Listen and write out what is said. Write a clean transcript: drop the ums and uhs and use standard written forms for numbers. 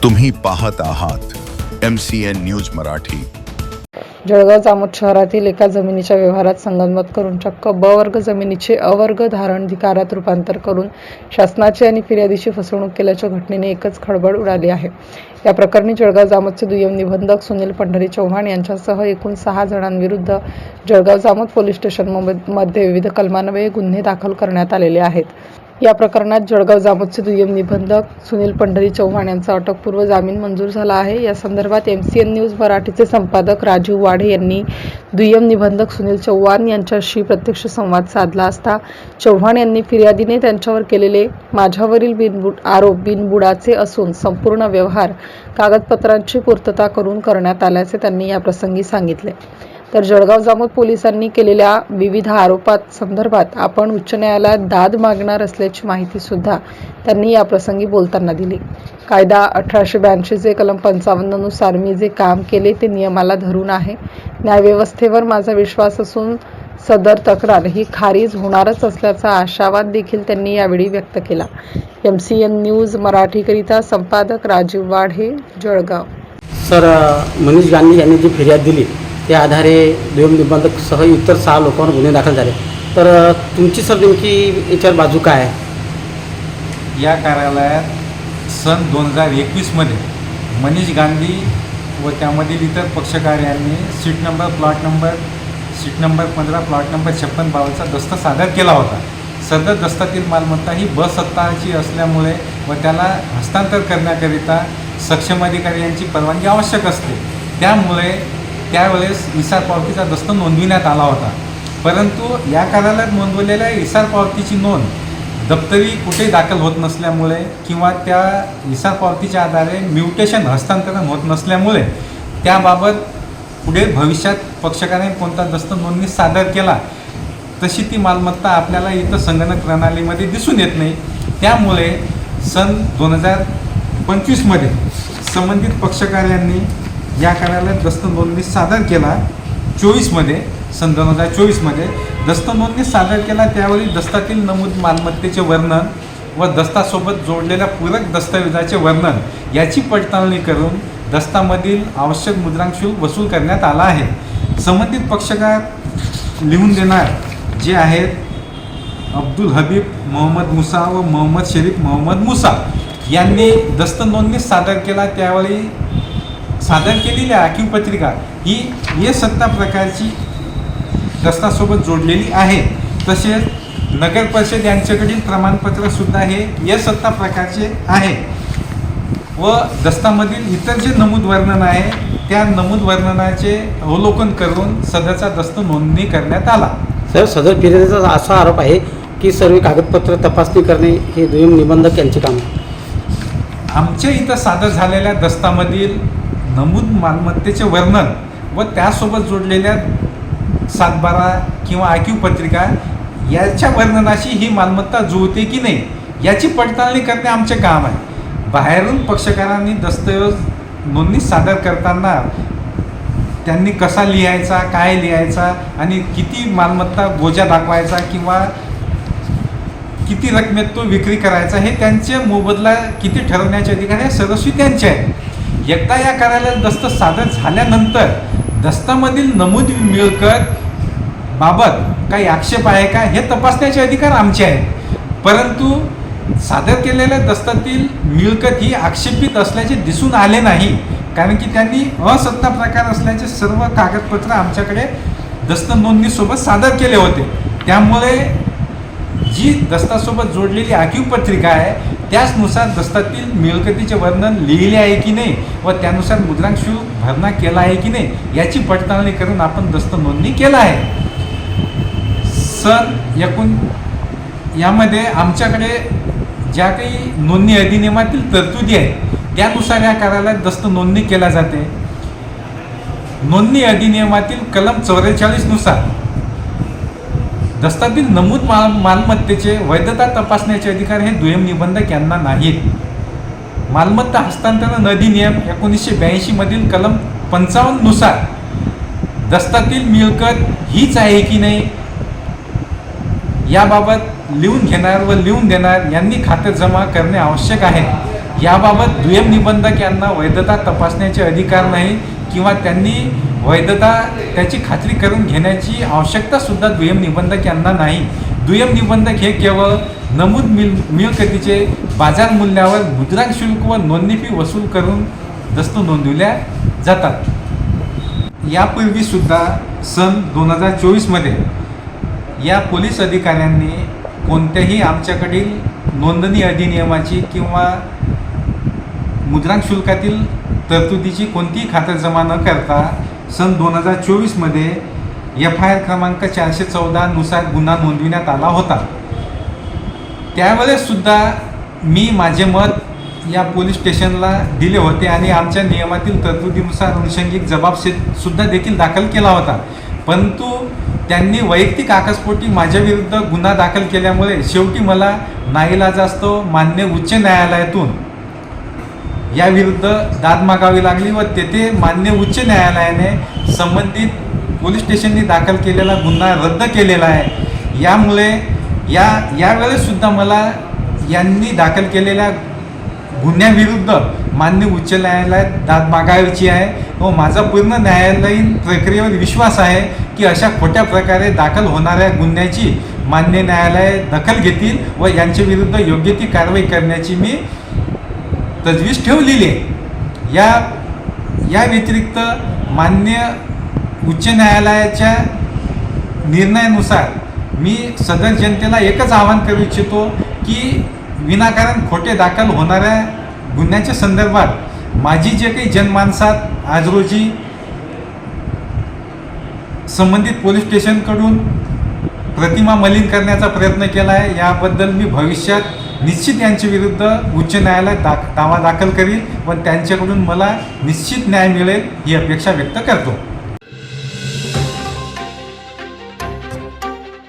तुम्ही पाहत आहात MCN न्यूज मराठी। जळगाव जामोद शहरातील एका जमिनीच्या व्यवहारात संगनमत करून चक्क ब वर्ग जमिनीचे अवर्ग धारण अधिकारात रूपांतर करून शासनाची आणि फिर्यादीची फसवणूक केल्याच्या घटनेने एकच खळबळ उडाली आहे। या प्रकरणी जळगाव जामोदचे दुय्यम निबंधक सुनील पंढरी चव्हाण यांच्यासह एकूण 6 जणांविरुद्ध जळगाव जामोद पोलीस स्टेशनमध्ये विविध कलमान्वये गुन्हे दाखल करण्यात आलेले आहेत। या प्रकरणात जळगाव जामोदचे दुय्यम निबंधक सुनील पंढरी चव्हाण यांचा अटकपूर्व जामीन मंजूर झाला आहे। या संदर्भात MCN न्यूज मराठीचे संपादक राजीव वाढे यांनी दुय्यम निबंधक सुनील चव्हाण यांच्याशी प्रत्यक्ष संवाद साधला असता चव्हाण यांनी फिर्यादीने त्यांच्यावर केलेले माझ्यावरील आरोप बिनबुडाचे असून संपूर्ण व्यवहार कागदपत्रांची पूर्तता करून करण्यात आल्याचे त्यांनी याप्रसंगी सांगितले। तर जळगाव जामोद पोलिसांनी केलेल्या विविध आरोपात संदर्भात आपण उच्च न्यायालयात दाद मागणार असल्याची माहिती सुद्धा त्यांनी याप्रसंगी बोलताना दिली। कायदा 1882 चे कलम 55 नुसार मी जे काम केले ते नियमाला धरून आहे। न्यायव्यवस्थेवर माझा विश्वास असून सदर तक्रार ही खारिज होणारच असल्याचा आशावाद देखील त्यांनी यावेळी व्यक्त केला। MCN न्यूज मराठीकरिता संपादक राजीव वाढे, जळगाव। सर, मनीष गांधी यांनी जी फिर्याद दिली त्या आधारे दुय्यम निबंधकसह इतर 6 लोकांवर गुन्हे दाखल झाले। तर तुमची सर नेमकी याच्यावर बाजू काय आहे? या कार्यालयात सन 2021 मध्ये मनीष गांधी व त्यामधील इतर पक्षकार यांनी सीट नंबर 15 प्लॉट नंबर 56 बावलचा दस्त सादर केला होता। सदर दस्तातील मालमत्ता ही ब सत्ताची असल्यामुळे व त्याला हस्तांतर करण्याकरिता सक्षम अधिकारी यांची परवानगी आवश्यक असते। त्यामुळे त्यावेळेस इसार पावतीचा दस्त नोंदविण्यात आला होता, परंतु या कार्यालयात नोंदवलेल्या इसार पावतीची नोंद दप्तरी कुठेही दाखल होत नसल्यामुळे किंवा त्या इसार पावतीच्या आधारे म्युटेशन हस्तांतरण होत नसल्यामुळे त्याबाबत पुढे भविष्यात पक्षकाराने कोणता दस्त नोंदणी सादर केला तशी ती मालमत्ता आपल्याला इथं संगणक प्रणालीमध्ये दिसून येत नाही। त्यामुळे सन 2025 मध्ये संबंधित पक्षकार यांनी या कार्यालयात दस्त नोंदणी सादर केला। सन 2024 मध्ये दस्त नोंदणी सादर केला। त्यावेळी दस्तातील नमूद मालमत्तेचे वर्णन व दस्तासोबत जोडलेल्या पूरक दस्तऐवजाचे वर्णन याची पडताळणी करून दस्तामधील आवश्यक मुद्रांक शुल्क वसूल करण्यात आला आहे। संबंधित पक्षकार लिहून देणार जे आहेत अब्दुल हबीब मोहम्मद मुसा व मोहम्मद शरीफ मोहम्मद मुसा यांनी दस्त नोंदणी सादर केला। त्यावेळी सादर केलेली आखीव पत्रिका ही सत्ता प्रकारची दस्तासोबत जोडलेली आहे। तसेच नगर परिषद यांच्याकडील प्रमाणपत्रसुद्धा हे सत्ता प्रकारचे आहे व दस्तामधील इतर जे नमूद वर्णन आहे त्या नमूद वर्णनाचे अवलोकन करून सदरचा दस्त नोंदणी करण्यात आला। सर, सदर फिर्यादीचा असा आरोप आहे की सर्व कागदपत्र तपासणी करणे हे दुय्यम निबंधक यांचे काम आहे। आमच्या इथं सादर झालेल्या दस्तामधील नमूद मालमत्तेचे वर्णन व त्यासोबत जोडलेल्या 7/12 किंवा आखीव पत्रिका याच्या वर्णनाशी ही मालमत्ता जुळते की नाही याची पडताळणी करणे आमचे काम आहे। बाहेरून पक्षकारांनी दस्तऐवज नोंदणी सादर करताना त्यांनी कसा लिहायचा, काय लिहायचा आणि किती मालमत्ता बोजा दाखवायचा किंवा किती रकमेत तो विक्री करायचा हे त्यांचे मोबदला किती ठरवण्याचे अधिकार हे सर्वस्वी त्यांचे आहे। एकदा या कार्यालयात दस्त सादर झाल्यानंतर दस्तामधील नमूद मिळकत बाबत काही आक्षेप आहे का हे तपासण्याचे अधिकार आमचे आहेत, परंतु सादर केलेल्या दस्तातील मिळकत ही आक्षेपित असल्याचे दिसून आले नाही, कारण की त्यांनी असत्ता प्रकार असल्याचे सर्व कागदपत्र आमच्याकडे दस्त नोंदणीसोबत सादर केले होते। त्यामुळे जी दस्तासोबत जोडलेली आखीव पत्रिका आहे त्याचनुसार दस्तातील मिळकतीचे वर्णन लिहिले आहे की नाही व त्यानुसार मुद्रांक शुल्क भरणा केला आहे की नाही याची पडताळणी करून आपण दस्त नोंदणी केला आहे। यामध्ये आमच्याकडे ज्या काही नोंदणी अधिनियमातील तरतुदी आहेत त्यानुसार या कार्यालयात दस्त नोंदणी केल्या जाते। नोंदणी अधिनियमातील कलम 44 नुसार दस्तातील नमूद मालमत्तेचे वैधता तपासण्याचे अधिकार हे दुय्यम निबंधक यांना नाहीत। मालमत्ता हस्तांतरण अधिनियम 1982 मधील कलम 55 नुसार दस्तातील मिळकत हीच आहे की नाही याबाबत लिहून घेणार व लिहून देणार यांनी खातरजमा करणे आवश्यक आहे। याबाबत दुय्यम निबंधक यांना वैधता तपासण्याचे अधिकार नाही किंवा त्यांनी वैधता त्याची खात्री करून घेण्याची आवश्यकतासुद्धा दुय्यम निबंधक यांना नाही. दुय्यम निबंधक हे केवळ नमूद मिळकतीचे बाजार मूल्यावर मुद्रांक शुल्क व नोंदणी फी वसूल करून दस्त नोंदविल्या जातात. यापूर्वीसुद्धा सन 2024मध्ये या पोलीस अधिकाऱ्यांनी कोणत्याही आमच्याकडील नोंदणी अधिनियमाची किंवा मुद्रांक शुल्कातील तरतुदीची कोणतीही खातरजमा न करता सन 2024मध्ये FIR क्रमांक 414 नुसार गुन्हा नोंदविण्यात आला होता. त्यावेळेससुद्धा मी माझे मत या पोलीस स्टेशनला दिले होते आणि आमच्या नियमातील तरतुदीनुसार अनुषंगिक जबाबसुद्धा देखील दाखल केला होता. परंतु त्यांनी वैयक्तिक आकस्पोटी माझ्याविरुद्ध गुन्हा दाखल केल्यामुळे शेवटी मला नाईलाजास्तव मान्य उच्च न्यायालयातून याविरुद्ध दाद मागावी लागली व तेथे मान्य उच्च न्यायालयाने संबंधित पोलीस स्टेशननी दाखल केलेला गुन्हा रद्द केलेला आहे. यामुळे यावेळेससुद्धा मला यांनी दाखल केलेल्या गुन्ह्याविरुद्ध मान्य उच्च न्यायालयात दाद मागायची आहे व माझा पूर्ण न्यायालयीन प्रक्रियेवर विश्वास आहे की अशा खोट्या प्रकारे दाखल होणाऱ्या गुन्ह्याची मान्य न्यायालय दखल घेतील व यांच्याविरुद्ध योग्य ती कारवाई करण्याची मी तजवीज ठेवलेली आहे. या व्यतिरिक्त मान्य उच्च न्यायालयाच्या निर्णयानुसार मी सदर जनतेला एकच आवाहन करू इच्छितो की विनाकारण खोटे दाखल होणाऱ्या गुन्ह्याच्या संदर्भात माझी जे काही जनमानसात आज रोजी संबंधित पोलीस स्टेशनकडून प्रतिमा मलिन करण्याचा प्रयत्न केला आहे, याबद्दल मी भविष्यात निश्चित यांच्या विरुद्ध उच्च न्यायालयात दावा दाखल करील व त्यांच्याकडून मला निश्चित न्याय मिळेल ही अपेक्षा व्यक्त करतो.